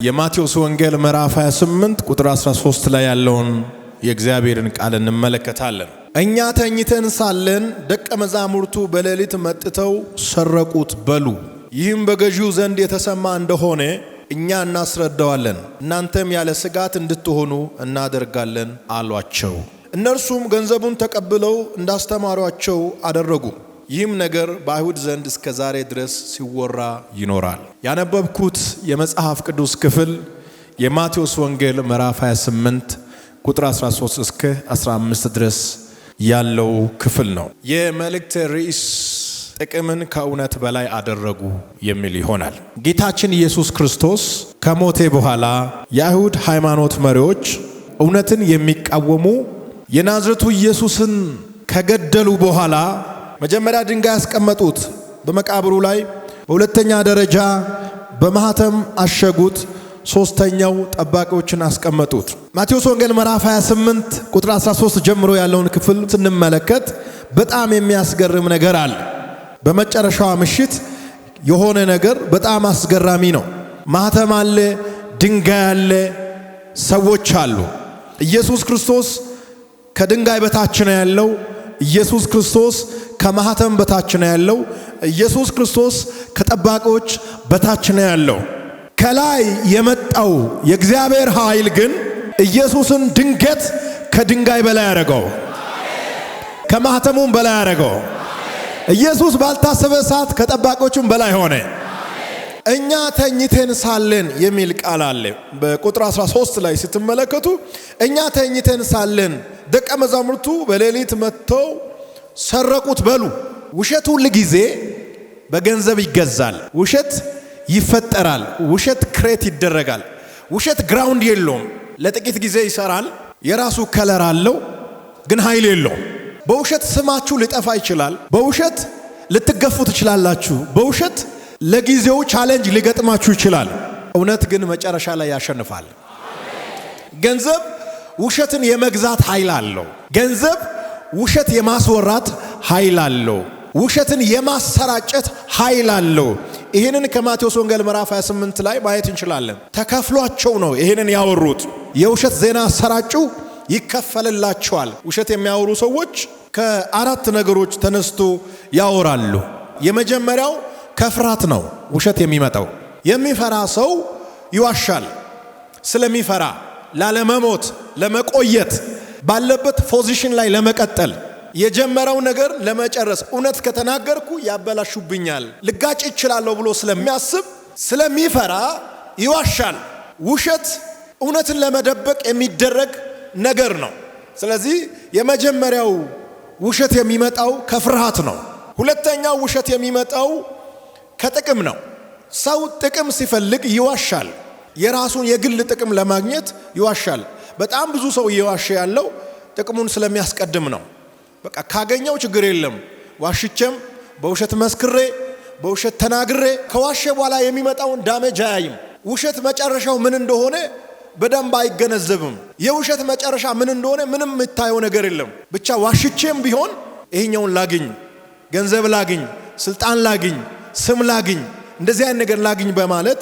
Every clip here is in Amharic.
የማቴዎስ ወንጌል ምዕራፍ 28 ቁጥር 13 ላይ ያለውን የእግዚአብሔርን ቃል እንመለከታለን። እኛ ተኝተን ሳለን ደቀ መዛሙርቱ በሌሊት መጥተው ሰረቁት በሉ። ይህም በገዢው ዘንድ የተሰማ እንደሆነ እኛ እናስረዳዋለን፣ እናንተም ያለ ስጋት እንድትሆኑ እናደርጋለን አሏቸው። እነርሱም ገንዘቡን ተቀብለው እንዳስተማሯቸው አደረጉ። ይህም ነገር በአይሁድ ዘንድ እስከ ዛሬ ድረስ ሲወራ ይኖራል። ያነበብኩት የመጽሐፍ ቅዱስ ክፍል የማቴዎስ ወንጌል ምዕራፍ 28 ቁጥር 13 እስከ 15 ድረስ ያለው ክፍል ነው። የመልእክት ርዕስ ጥቅምን ከእውነት በላይ አደረጉ የሚል ይሆናል። ጌታችን ኢየሱስ ክርስቶስ ከሞተ በኋላ የአይሁድ ሃይማኖት መሪዎች እውነትን የሚቃወሙ የናዝሬቱ ኢየሱስን ከገደሉ በኋላ መጀመሪያ ድንጋይ ያስቀመጡት በመቃብሩ ላይ፣ በሁለተኛ ደረጃ በማህተም አሸጉት፣ ሶስተኛው ጠባቂዎችን አስቀመጡት። ማቴዎስ ወንጌል ምዕራፍ 28 ቁጥር 13 ጀምሮ ያለውን ክፍል ስንመለከት በጣም የሚያስገርም ነገር አለ። በመጨረሻው ምሽት የሆነ ነገር በጣም አስገራሚ ነው። ማህተም አለ፣ ድንጋይ አለ፣ ሰዎች አሉ። ኢየሱስ ክርስቶስ ከድንጋይ በታች ነው ያለው። ኢየሱስ ክርስቶስ ከማህተም በታች ነው ያለው። ኢየሱስ ክርስቶስ ከጠባቂዎች በታች ነው ያለው። ከላይ የመጣው የእግዚአብሔር ኃይል ግን ኢየሱስን ድንገት ከድንጋይ በላይ ያደረገው፣ ከማህተሙም በላይ ያደረገው። ኢየሱስ ባልታሰበ ሰዓት ከጠባቂዎቹም በላይ ሆነ። እኛ ተኝተን ሳለን የሚል ቃል አለ። በቁጥር 13 ላይ ስትመለከቱ እኛ ተኝተን ሳለን ደቀ መዛሙርቱ በሌሊት መጥተው ሰረቁት በሉ። ውሸት ሁል ጊዜ በገንዘብ ይገዛል። ውሸት ይፈጠራል። ውሸት ክሬት ይደረጋል። ውሸት ግራውንድ የለውም። ለጥቂት ጊዜ ይሰራል። የራሱ ከለር አለው፣ ግን ኃይል የለውም። በውሸት ስማችሁ ሊጠፋ ይችላል። በውሸት ልትገፉ ትችላላችሁ። በውሸት ለጊዜው ቻሌንጅ ሊገጥማችሁ ይችላል። እውነት ግን መጨረሻ ላይ ያሸንፋል። ገንዘብ ውሸትን የመግዛት ኃይል አለው። ገንዘብ ውሸት የማስወራት ኃይል አለው። ውሸትን የማሰራጨት ኃይል አለው። ይህንን ከማቴዎስ ወንጌል ምዕራፍ 28 ላይ ማየት እንችላለን። ተከፍሏቸው ነው ይህንን ያወሩት። የውሸት ዜና አሰራጩ፣ ይከፈልላቸዋል። ውሸት የሚያወሩ ሰዎች ከአራት ነገሮች ተነስቶ ያወራሉ። የመጀመሪያው ከፍርሃት ነው ውሸት የሚመጣው። የሚፈራ ሰው ይዋሻል። ስለሚፈራ ላለመሞት፣ ለመቆየት፣ ባለበት ፖዚሽን ላይ ለመቀጠል፣ የጀመረው ነገር ለመጨረስ፣ እውነት ከተናገርኩ ያበላሹብኛል፣ ልጋጭ ይችላለሁ ብሎ ስለሚያስብ ስለሚፈራ ይዋሻል። ውሸት እውነትን ለመደበቅ የሚደረግ ነገር ነው። ስለዚህ የመጀመሪያው ውሸት የሚመጣው ከፍርሃት ነው። ሁለተኛው ውሸት የሚመጣው ከጥቅም ነው። ሰው ጥቅም ሲፈልግ ይዋሻል። የራሱን የግል ጥቅም ለማግኘት ይዋሻል። በጣም ብዙ ሰው እየዋሸ ያለው ጥቅሙን ስለሚያስቀድም ነው። በቃ ካገኘው ችግር የለም፣ ዋሽቼም በውሸት መስክሬ በውሸት ተናግሬ ከዋሸ በኋላ የሚመጣውን ዳሜጅ አያይም። ውሸት መጨረሻው ምን እንደሆነ በደንብ አይገነዘብም። የውሸት መጨረሻ ምን እንደሆነ ምንም የምታየው ነገር የለም። ብቻ ዋሽቼም ቢሆን ይሄኛውን ላግኝ፣ ገንዘብ ላግኝ፣ ስልጣን ላግኝ፣ ስም ላግኝ፣ እንደዚህ አይነት ነገር ላግኝ በማለት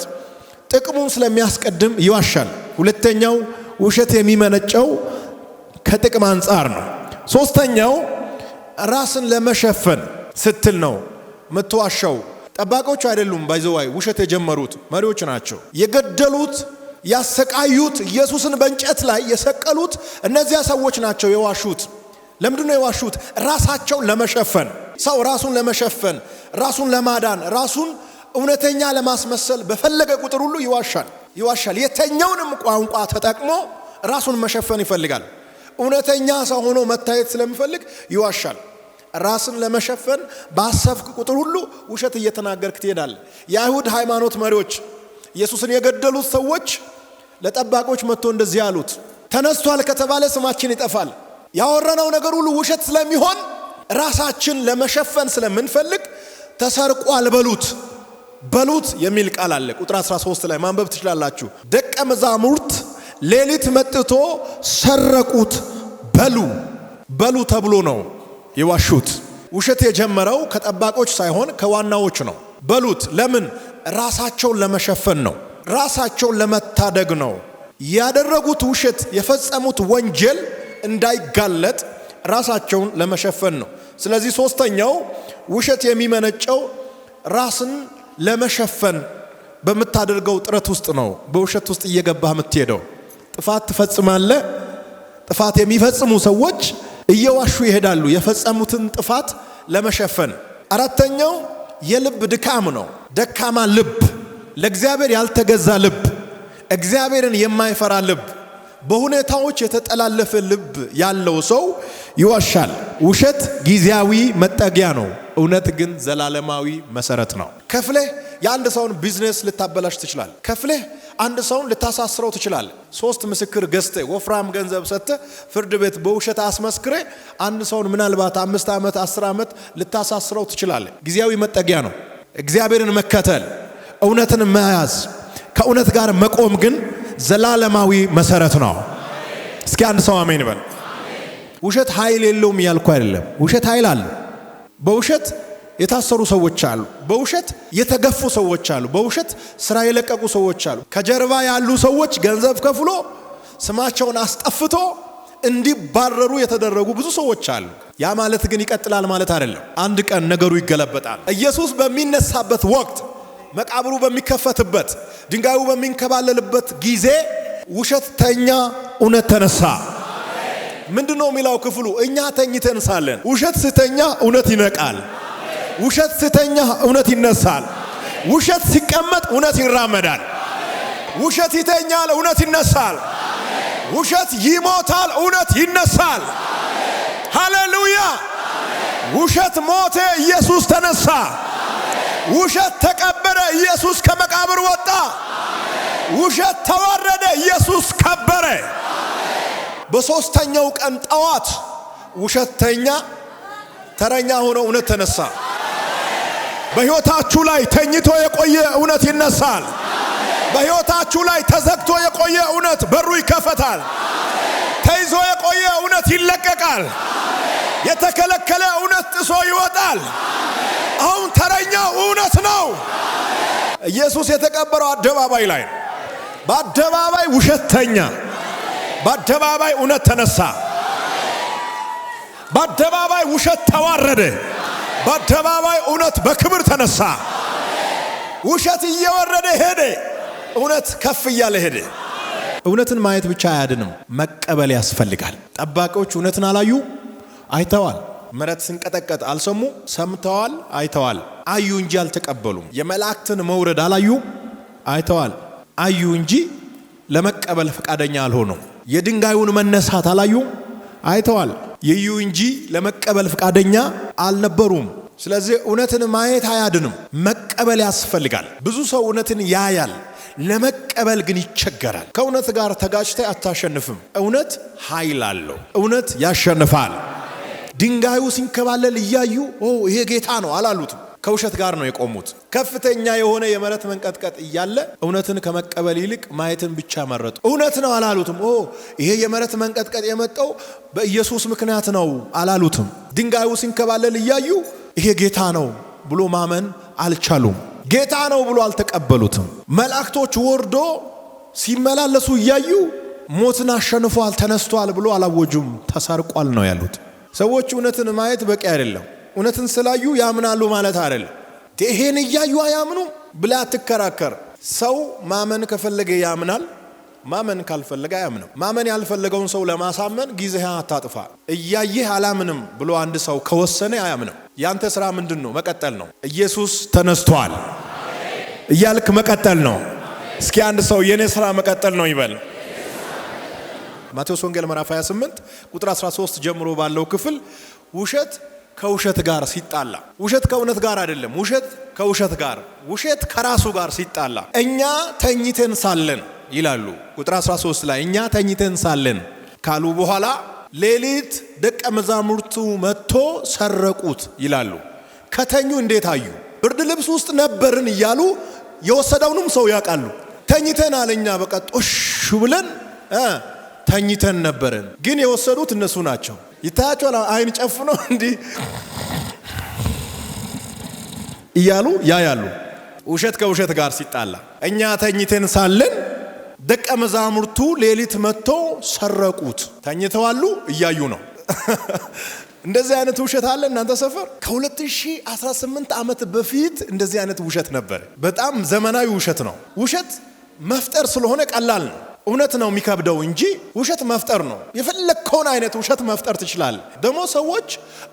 ጥቅሙን ስለሚያስቀድም ይዋሻል። ሁለተኛው ውሸት የሚመነጨው ከጥቅም አንጻር ነው። ሶስተኛው ራስን ለመሸፈን ስትል ነው የምትዋሻው። ጠባቂዎች አይደሉም ባይዘዋይ ውሸት የጀመሩት መሪዎች ናቸው። የገደሉት፣ ያሰቃዩት፣ ኢየሱስን በእንጨት ላይ የሰቀሉት እነዚያ ሰዎች ናቸው የዋሹት። ለምንድን ነው የዋሹት? ራሳቸውን ለመሸፈን። ሰው ራሱን ለመሸፈን፣ ራሱን ለማዳን፣ ራሱን እውነተኛ ለማስመሰል በፈለገ ቁጥር ሁሉ ይዋሻል። የተኛውንም ቋንቋ ተጠቅሞ ራሱን መሸፈን ይፈልጋል። እውነተኛ ሰው ሆኖ መታየት ስለሚፈልግ ይዋሻል። ራስን ለመሸፈን ባሰብክ ቁጥር ሁሉ ውሸት እየተናገርክ ትሄዳለህ። የአይሁድ ሃይማኖት መሪዎች ኢየሱስን የገደሉት ሰዎች ለጠባቂዎች መጥቶ እንደዚህ አሉት፣ ተነስቷል ከተባለ ስማችን ይጠፋል። ያወራነው ነገር ሁሉ ውሸት ስለሚሆን ራሳችን ለመሸፈን ስለምንፈልግ ተሰርቋል በሉት የሚል ቃል አለ። ቁጥር 13 ላይ ማንበብ ትችላላችሁ። ደቀ መዛሙርት ሌሊት መጥቶ ሰረቁት በሉ ተብሎ ነው የዋሹት። ውሸት የጀመረው ከጠባቂዎች ሳይሆን ከዋናዎች ነው። በሉት ለምን? ራሳቸውን ለመሸፈን ነው። ራሳቸውን ለመታደግ ነው። ያደረጉት ውሸት የፈጸሙት ወንጀል እንዳይጋለጥ ራሳቸውን ለመሸፈን ነው። ስለዚህ ሶስተኛው ውሸት የሚመነጨው ራስን ለመሸፈን በምታደርገው ጥረት ውስጥ ነው። በውሸት ውስጥ እየገባህ የምትሄደው ጥፋት ትፈጽማለህ። ጥፋት የሚፈጽሙ ሰዎች እየዋሹ ይሄዳሉ የፈጸሙትን ጥፋት ለመሸፈን። አራተኛው የልብ ድካም ነው። ደካማ ልብ፣ ለእግዚአብሔር ያልተገዛ ልብ፣ እግዚአብሔርን የማይፈራ ልብ፣ በሁኔታዎች የተጠላለፈ ልብ ያለው ሰው ይዋሻል። ውሸት ጊዜያዊ መጠጊያ ነው፣ እውነት ግን ዘላለማዊ መሰረት ነው። ከፍለህ የአንድ ሰውን ቢዝነስ ልታበላሽ ትችላለህ። ከፍለህ አንድ ሰውን ልታሳስረው ትችላለህ። 3 ምስክር ገዝተህ ወፍራም ገንዘብ ሰጥተህ ፍርድ ቤት በውሸት አስመስክረህ አንድ ሰውን ምናልባት 5 ዓመት 10 ዓመት ልታሳስረው ትችላለህ። ጊዜያዊ መጠጊያ ነው። እግዚአብሔርን መከተል፣ እውነትን መያዝ፣ ከእውነት ጋር መቆም ግን ዘላለማዊ መሰረት ነው። እስኪ አንድ ሰው አሜን ይበል። ውሸት ኃይል የለውም እያልኩ አይደለም። ውሸት ኃይል አለ። በውሸት የታሰሩ ሰዎች አሉ። በውሸት የተገፉ ሰዎች አሉ። በውሸት ስራ የለቀቁ ሰዎች አሉ። ከጀርባ ያሉ ሰዎች ገንዘብ ከፍሎ ስማቸውን አስጠፍቶ እንዲባረሩ የተደረጉ ብዙ ሰዎች አሉ። ያ ማለት ግን ይቀጥላል ማለት አይደለም። አንድ ቀን ነገሩ ይገለበጣል። ኢየሱስ በሚነሳበት ወቅት፣ መቃብሩ በሚከፈትበት፣ ድንጋዩ በሚንከባለልበት ጊዜ ውሸት ተኛ፣ እውነት ተነሳ። ምንድነው የሚለው ክፍሉ? እኛ ተኝተን ሳለን ውሸት ስተኛ እውነት ይነቃል። ውሸት ስተኛ እውነት ይነሳል። ውሸት ሲቀመጥ እውነት ይራመዳል። ውሸት ይተኛል፣ እውነት ይነሳል። ውሸት ይሞታል፣ እውነት ይነሳል። ሃሌሉያ! ውሸት ሞተ፣ ኢየሱስ ተነሳ። ውሸት ተቀበረ፣ ኢየሱስ ከመቃብር ወጣ። ውሸት ተዋረደ፣ ኢየሱስ ከበረ። በሶስተኛው ቀን ጠዋት ውሸተኛ ተረኛ ሆኖ እውነት ተነሳ። በሕይወታችሁ ላይ ተኝቶ የቆየ እውነት ይነሳል። በሕይወታችሁ ላይ ተዘግቶ የቆየ እውነት በሩ ይከፈታል። ተይዞ የቆየ እውነት ይለቀቃል። የተከለከለ እውነት ጥሶ ይወጣል። አሁን ተረኛው እውነት ነው። ኢየሱስ የተቀበረው አደባባይ ላይ ነው። በአደባባይ ውሸት ተኛ፣ በአደባባይ እውነት ተነሳ። በአደባባይ ውሸት ተዋረደ፣ በአደባባይ እውነት በክብር ተነሳ። ውሸት እየወረደ ሄደ፣ እውነት ከፍ እያለ ሄደ። እውነትን ማየት ብቻ አያድንም፣ መቀበል ያስፈልጋል። ጠባቂዎች እውነትን አላዩ፣ አይተዋል። መሬት ሲንቀጠቀጥ አልሰሙ፣ ሰምተዋል፣ አይተዋል። አዩ እንጂ አልተቀበሉም። የመላእክትን መውረድ አላዩ፣ አይተዋል። አዩ እንጂ ለመቀበል ፈቃደኛ አልሆኑም። የድንጋዩን መነሳት አላዩ፣ አይተዋል። ይዩ እንጂ ለመቀበል ፈቃደኛ አልነበሩም። ስለዚህ እውነትን ማየት አያድንም፣ መቀበል ያስፈልጋል። ብዙ ሰው እውነትን ያያል፣ ለመቀበል ግን ይቸገራል። ከእውነት ጋር ተጋጭተ አታሸንፍም። እውነት ኃይል አለው። እውነት ያሸንፋል። ድንጋዩ ሲንከባለል እያዩ ይሄ ጌታ ነው አላሉትም። ከውሸት ጋር ነው የቆሙት። ከፍተኛ የሆነ የመሬት መንቀጥቀጥ እያለ እውነትን ከመቀበል ይልቅ ማየትን ብቻ መረጡ። እውነት ነው አላሉትም። ይሄ የመሬት መንቀጥቀጥ የመጣው በኢየሱስ ምክንያት ነው አላሉትም። ድንጋዩ ሲንከባለል እያዩ ይሄ ጌታ ነው ብሎ ማመን አልቻሉም። ጌታ ነው ብሎ አልተቀበሉትም። መላእክቶች ወርዶ ሲመላለሱ እያዩ ሞትን አሸንፏል፣ ተነስቷል ብሎ አላወጁም። ተሰርቋል ነው ያሉት። ሰዎች እውነትን ማየት በቂ አይደለም። እውነትን ስላዩ ያምናሉ ማለት አይደለም። ይሄን እያዩ አያምኑ ብላ አትከራከር። ሰው ማመን ከፈለገ ያምናል፣ ማመን ካልፈለገ አያምንም። ማመን ያልፈለገውን ሰው ለማሳመን ጊዜህን አታጥፋ። እያየህ አላምንም ብሎ አንድ ሰው ከወሰነ አያምንም። ያንተ ስራ ምንድነው? መቀጠል ነው። ኢየሱስ ተነስቷል እያልክ መቀጠል ነው። እስኪ አንድ ሰው የኔ ስራ መቀጠል ነው ይበል። ማቴዎስ ወንጌል ምዕራፍ 28 ቁጥር 13 ጀምሮ ባለው ክፍል ውሸት ከውሸት ጋር ሲጣላ፣ ውሸት ከእውነት ጋር አይደለም፣ ውሸት ከውሸት ጋር፣ ውሸት ከራሱ ጋር ሲጣላ፣ እኛ ተኝተን ሳለን ይላሉ። ቁጥር 13 ላይ እኛ ተኝተን ሳለን ካሉ በኋላ ሌሊት ደቀ መዛሙርቱ መጥቶ ሰረቁት ይላሉ። ከተኙ እንዴት አዩ? ብርድ ልብስ ውስጥ ነበርን እያሉ የወሰደውንም ሰው ያውቃሉ። ተኝተን አለኛ በቃ ጦሽ ብለን ተኝተን ነበርን፣ ግን የወሰዱት እነሱ ናቸው። ይታያቸዋል። አይን ጨፍነው እንዲህ እያሉ ያያሉ። ውሸት ከውሸት ጋር ሲጣላ እኛ ተኝተን ሳለን ደቀ መዛሙርቱ ሌሊት መጥቶ ሰረቁት። ተኝተዋሉ እያዩ ነው። እንደዚህ አይነት ውሸት አለ እናንተ ሰፈር? ከ2018 ዓመት በፊት እንደዚህ አይነት ውሸት ነበር። በጣም ዘመናዊ ውሸት ነው። ውሸት መፍጠር ስለሆነ ቀላል ነው። እውነት ነው የሚከብደው እንጂ ውሸት መፍጠር ነው። የፈለከውን አይነት ውሸት መፍጠር ትችላለህ። ደግሞ ሰዎች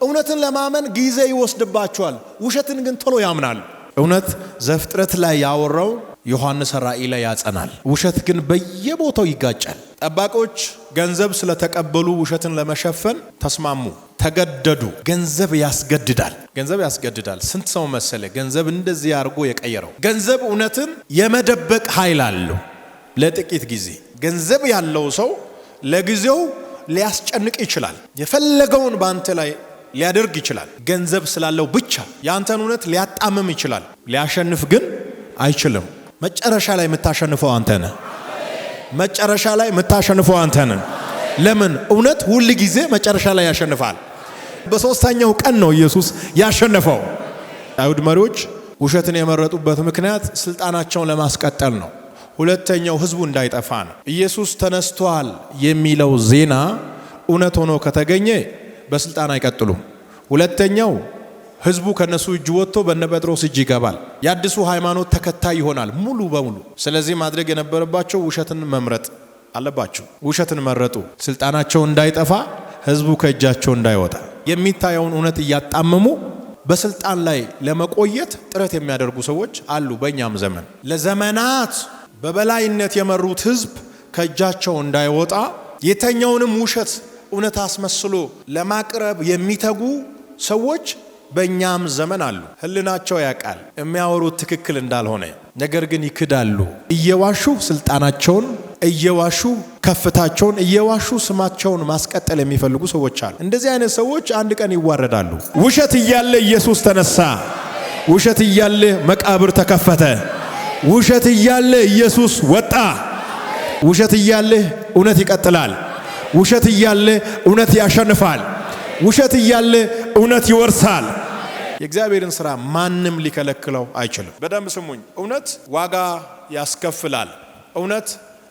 እውነትን ለማመን ጊዜ ይወስድባቸዋል፣ ውሸትን ግን ቶሎ ያምናሉ። እውነት ዘፍጥረት ላይ ያወራው ዮሐንስ ራእይ ላይ ያጸናል። ውሸት ግን በየቦታው ይጋጫል። ጠባቆች ገንዘብ ስለተቀበሉ ውሸትን ለመሸፈን ተስማሙ፣ ተገደዱ። ገንዘብ ያስገድዳል። ስንት ሰው መሰለ ገንዘብ እንደዚህ አድርጎ የቀየረው? ገንዘብ እውነትን የመደበቅ ኃይል አለው። ለጥቂት ጊዜ ገንዘብ ያለው ሰው ለጊዜው ሊያስጨንቅ ይችላል። የፈለገውን ባንተ ላይ ሊያደርግ ይችላል። ገንዘብ ስላለው ብቻ ያንተን እውነት ሊያጣምም ይችላል። ሊያሸንፍ ግን አይችልም። መጨረሻ ላይ የምታሸንፈው አንተ ነህ። ለምን? እውነት ሁሉ ጊዜ መጨረሻ ላይ ያሸንፋል። በሶስተኛው ቀን ነው ኢየሱስ ያሸነፈው። አይሁድ መሪዎች ውሸትን የመረጡበት ምክንያት ስልጣናቸውን ለማስቀጠል ነው። ሁለተኛው ህዝቡ እንዳይጠፋ ነው። ኢየሱስ ተነስቷል የሚለው ዜና እውነት ሆኖ ከተገኘ በስልጣን አይቀጥሉም። ሁለተኛው ህዝቡ ከነሱ እጅ ወጥቶ በነ ጴጥሮስ እጅ ይገባል። የአዲሱ ሃይማኖት ተከታይ ይሆናል ሙሉ በሙሉ። ስለዚህ ማድረግ የነበረባቸው ውሸትን መምረጥ አለባቸው። ውሸትን መረጡ። ስልጣናቸው እንዳይጠፋ፣ ህዝቡ ከእጃቸው እንዳይወጣ። የሚታየውን እውነት እያጣመሙ በስልጣን ላይ ለመቆየት ጥረት የሚያደርጉ ሰዎች አሉ። በእኛም ዘመን ለዘመናት በበላይነት የመሩት ህዝብ ከእጃቸው እንዳይወጣ የተኛውንም ውሸት እውነት አስመስሎ ለማቅረብ የሚተጉ ሰዎች በእኛም ዘመን አሉ። ህልናቸው ያውቃል የሚያወሩት ትክክል እንዳልሆነ፣ ነገር ግን ይክዳሉ። እየዋሹ ስልጣናቸውን፣ እየዋሹ ከፍታቸውን፣ እየዋሹ ስማቸውን ማስቀጠል የሚፈልጉ ሰዎች አሉ። እንደዚህ አይነት ሰዎች አንድ ቀን ይዋረዳሉ። ውሸት እያለ ኢየሱስ ተነሳ። ውሸት እያለ መቃብር ተከፈተ። ውሸት እያለ ኢየሱስ ወጣ። ውሸት እያለ እውነት ይቀጥላል። ውሸት እያለ እውነት ያሸንፋል። ውሸት እያለ እውነት ይወርሳል። የእግዚአብሔርን ሥራ ማንም ሊከለክለው አይችልም። በደንብ ስሙኝ። እውነት ዋጋ ያስከፍላል። እውነት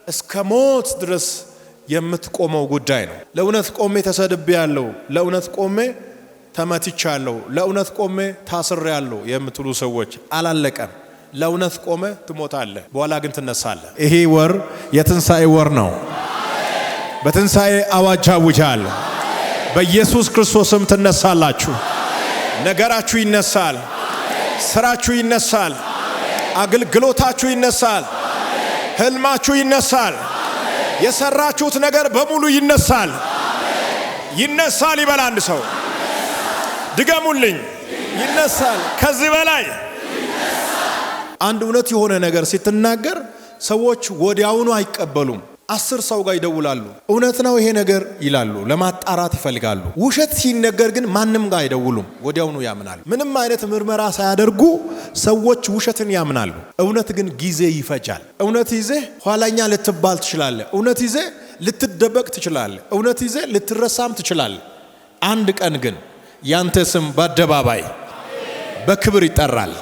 እስከ ሞት ድረስ የምትቆመው ጉዳይ ነው። ለእውነት ቆሜ ተሰድቤያለሁ፣ ለእውነት ቆሜ ተመትቻለሁ፣ ለእውነት ቆሜ ታስሬያለሁ የምትሉ ሰዎች አላለቀም። ለእውነት ቆመ ትሞታለህ፣ በኋላ ግን ትነሳለህ። ይሄ ወር የትንሣኤ ወር ነው። በትንሣኤ አዋጅ አውጃለሁ። በኢየሱስ ክርስቶስም ትነሳላችሁ። ነገራችሁ ይነሳል። ስራችሁ ይነሳል። አገልግሎታችሁ ይነሳል። ህልማችሁ ይነሳል። የሰራችሁት ነገር በሙሉ ይነሳል። ይነሳል ይበል አንድ ሰው። ድገሙልኝ። ይነሳል። ከዚህ በላይ አንድ እውነት የሆነ ነገር ስትናገር ሰዎች ወዲያውኑ አይቀበሉም። 10 ሰው ጋር ይደውላሉ። እውነት ነው ይሄ ነገር ይላሉ፣ ለማጣራት ይፈልጋሉ። ውሸት ሲነገር ግን ማንም ጋር አይደውሉም፣ ወዲያውኑ ያምናሉ። ምንም አይነት ምርመራ ሳያደርጉ ሰዎች ውሸትን ያምናሉ። እውነት ግን ጊዜ ይፈጃል። እውነት ይዘህ ኋላኛ ልትባል ትችላለህ። እውነት ይዘህ ልትደበቅ ትችላለህ። እውነት ይዘህ ልትረሳም ትችላለህ። አንድ ቀን ግን ያንተ ስም በአደባባይ በክብር ይጠራል።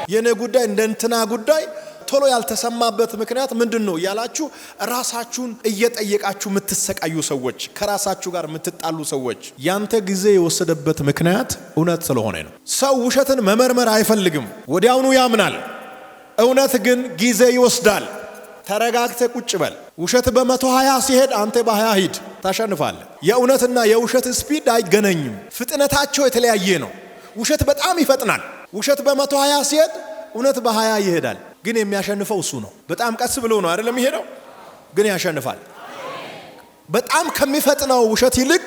የኔ ጉዳይ እንደ እንትና ጉዳይ ቶሎ ያልተሰማበት ምክንያት ምንድነው ያላችሁ ራሳችሁን እየጠየቃችሁ የምትሰቃዩ ሰዎች፣ ከራሳችሁ ጋር የምትጣሉ ሰዎች፣ ያንተ ጊዜ የወሰደበት ምክንያት እውነት ስለሆነ ነው። ሰው ውሸትን መመርመር አይፈልግም፣ ወዲያውኑ ያምናል። እውነት ግን ጊዜ ይወስዳል። ተረጋግተህ ቁጭ በል። ውሸት በ120 ሲሄድ አንተ በ20 ሂድ፣ ታሸንፋለህ። የእውነትና የውሸት ስፒድ አይገናኝም፣ ፍጥነታቸው የተለያየ ነው። ውሸት በጣም ይፈጥናል። ውሸት በ120 ሲሄድ እውነት በ20 ይሄዳል። ግን የሚያሸንፈው እሱ ነው። በጣም ቀስ ብሎ ነው አይደለም ይሄደው፣ ግን ያሸንፋል። በጣም ከሚፈጥነው ውሸት ይልቅ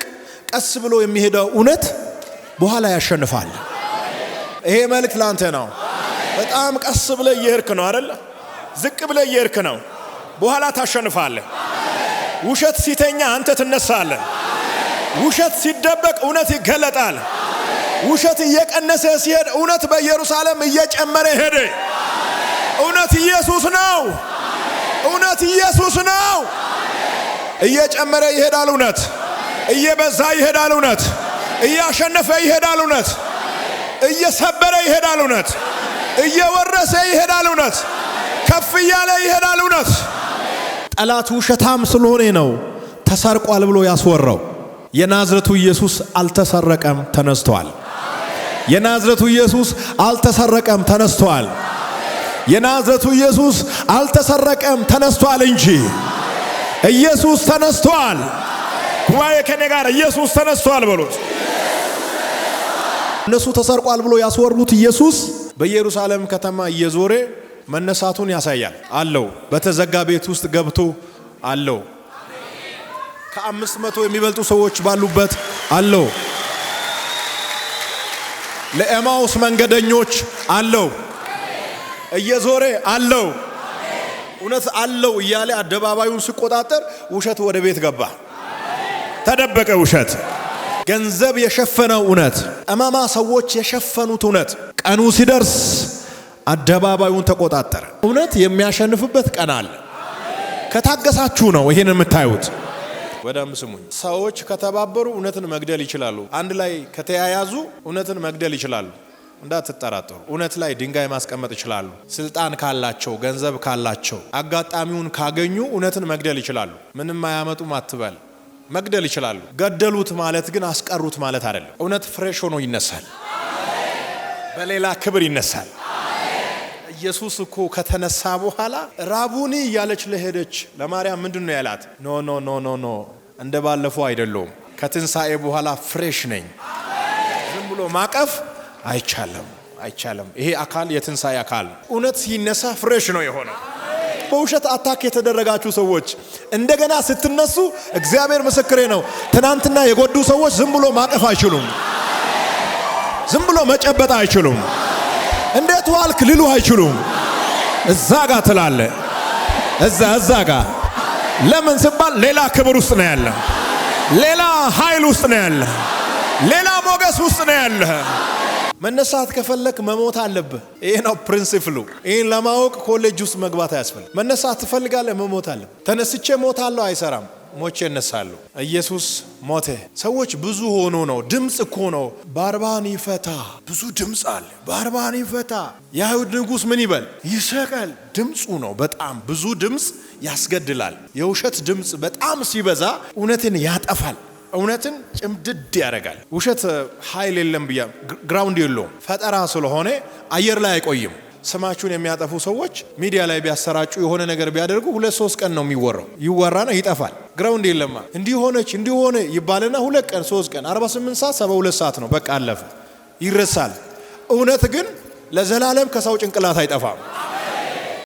ቀስ ብሎ የሚሄደው እውነት በኋላ ያሸንፋል። ይሄ መልእክት ላንተ ነው። በጣም ቀስ ብለ እየሄድክ ነው አይደል? ዝቅ ብለ እየሄድክ ነው፣ በኋላ ታሸንፋለህ። ውሸት ሲተኛ አንተ ትነሳለህ። ውሸት ሲደበቅ እውነት ይገለጣል። ውሸት እየቀነሰ ሲሄድ እውነት በኢየሩሳሌም እየጨመረ ሄደ። እውነት ኢየሱስ ነው። እውነት ኢየሱስ ነው። እየጨመረ ይሄዳል። እውነት እየበዛ ይሄዳል። እውነት እያሸነፈ ይሄዳል። እውነት እየሰበረ ይሄዳል። እውነት እየወረሰ ይሄዳል እውነት ከፍ እያለ ይሄዳል እውነት ጠላት ውሸታም ስለሆነ ነው ተሰርቋል ብሎ ያስወራው የናዝሬቱ ኢየሱስ አልተሰረቀም ተነስቷል የናዝሬቱ ኢየሱስ አልተሰረቀም ተነስቷል የናዝሬቱ ኢየሱስ አልተሰረቀም ተነስቷል እንጂ ኢየሱስ ተነስቷል ጉባኤ ከኔ ጋር ኢየሱስ ተነስቷል በሉት እነሱ ተሰርቋል ብሎ ያስወሩት ኢየሱስ በኢየሩሳሌም ከተማ እየዞረ መነሳቱን ያሳያል አለው በተዘጋ ቤት ውስጥ ገብቶ አለው ከ500 የሚበልጡ ሰዎች ባሉበት አለው ለኤማውስ መንገደኞች አለው እየዞረ አለው እውነት አለው እያለ አደባባዩን ሲቆጣጠር ውሸት ወደ ቤት ገባ ተደበቀ ውሸት ገንዘብ የሸፈነው እውነት እማማ ሰዎች የሸፈኑት እውነት ቀኑ ሲደርስ አደባባዩን ተቆጣጠረ እውነት የሚያሸንፍበት ቀን አለ ከታገሳችሁ ነው ይሄን የምታዩት ወዳም ስሙኝ ሰዎች ከተባበሩ እውነትን መግደል ይችላሉ አንድ ላይ ከተያያዙ እውነትን መግደል ይችላሉ እንዳትጠራጠሩ እውነት ላይ ድንጋይ ማስቀመጥ ይችላሉ ስልጣን ካላቸው ገንዘብ ካላቸው አጋጣሚውን ካገኙ እውነትን መግደል ይችላሉ ምንም አያመጡም አትበል መግደል ይችላሉ ገደሉት ማለት ግን አስቀሩት ማለት አይደለም እውነት ፍሬሽ ሆኖ ይነሳል በሌላ ክብር ይነሳል ኢየሱስ እኮ ከተነሳ በኋላ ራቡኒ ያለች ለሄደች ለማርያም ምንድነው ያላት ኖ ኖ ኖ ኖ ኖ እንደባለፈው አይደለም ከትንሳኤ በኋላ ፍሬሽ ነኝ ዝም ብሎ ማቀፍ አይቻለም ይሄ አካል የትንሳኤ አካል እውነት ሲነሳ ፍሬሽ ነው የሆነው በውሸት አታክ የተደረጋችሁ ሰዎች እንደገና ስትነሱ እግዚአብሔር ምስክሬ ነው ትናንትና የጎዱ ሰዎች ዝም ብሎ ማቀፍ አይችሉም ዝም ብሎ መጨበጥ አይችሉም እንዴት ዋልክ ሊሉ አይችሉም እዛ ጋር ትላለ እዛ ጋር ለምን ሲባል ሌላ ክብር ውስጥ ነው ያለ ሌላ ኃይል ውስጥ ነው ያለ ሌላ ሞገስ ውስጥ ነው ያለ መነሳት ከፈለክ መሞት አለብህ ይሄ ነው ፕሪንሲፕሉ ይሄን ለማወቅ ኮሌጅ ውስጥ መግባት ያስፈልጋል መነሳት ትፈልጋለህ መሞት አለብህ ተነስቼ ሞታለሁ አይሰራም ሞቼ እነሳለሁ ኢየሱስ ሞተ ሰዎች ብዙ ሆኖ ነው ድምጽ እኮ ነው ባርባን ይፈታ ብዙ ድምጽ አለ ባርባን ይፈታ የአይሁድ ንጉስ ምን ይበል ይሰቀል ድምጹ ነው በጣም ብዙ ድምጽ ያስገድላል የውሸት ድምጽ በጣም ሲበዛ እውነትን ያጠፋል እውነትን ጭምድድ ያደርጋል ውሸት ኃይል የለም ብያ ግራውንድ የለውም ፈጠራ ስለሆነ አየር ላይ አይቆይም ስማችሁን የሚያጠፉ ሰዎች ሚዲያ ላይ ቢያሰራጩ የሆነ ነገር ቢያደርጉ 2-3 ቀን ነው የሚወራው ይወራና ይጠፋል ግራውንድ የለማ እንዲሆነ ይባልና 2 ቀን 3 ቀን 48 ሰዓት 72 ሰዓት ነው በቃ አለፈ ይረሳል እውነት ግን ለዘላለም ከሰው ጭንቅላት አይጠፋም